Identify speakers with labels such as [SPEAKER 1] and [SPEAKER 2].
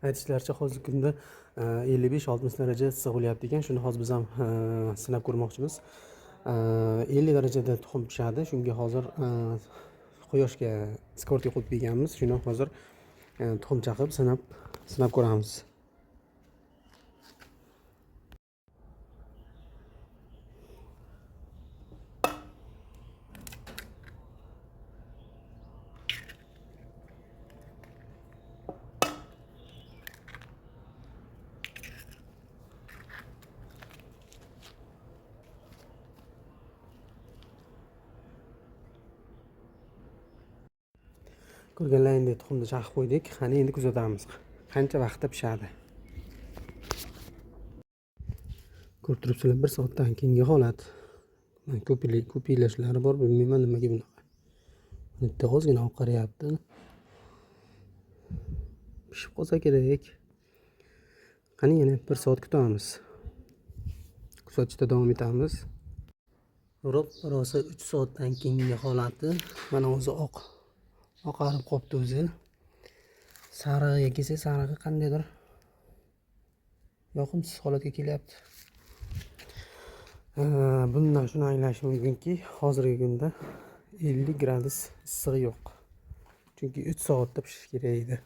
[SPEAKER 1] Aytishlaricha hozirgi kunda 55-60 daraja issiq bo'lyapti ekan. Shuni hozir biz ham sinab ko'rmoqchimiz. 50 darajada tuxum pishadi. Shunga hozir quyoshga skortga qo'yib berganmiz. Shuni hozir tuxum chaqib sinab ko'ramiz. Ko'rganlaringdek tuxumni chaqib qo'ydik. Qani endi kuzatamiz. Qancha vaqtda pishadi. Ko'rib turibsizlar, 1 soatdan keyingi holat. Ko'piylashlari bor, bilmayman nimaga bunaqa. Bitta ozgina oqaryapti. Pishib qolsa kerak. Qani yana 1 soat kutamiz. Kuzatishda davom etamiz. Rosa 3 soatdan keyingi holati. Mana o'zi oqarib qopti o'zi. Sarig'iga kelsa, sarig'i qandaydir yoqimsiz holatga kelyapti. Bundan shuni anglash mumkinki, hozirgi kunda 50 gradus issiq yo'q. Chunki 3 soatda pishish kerak edi.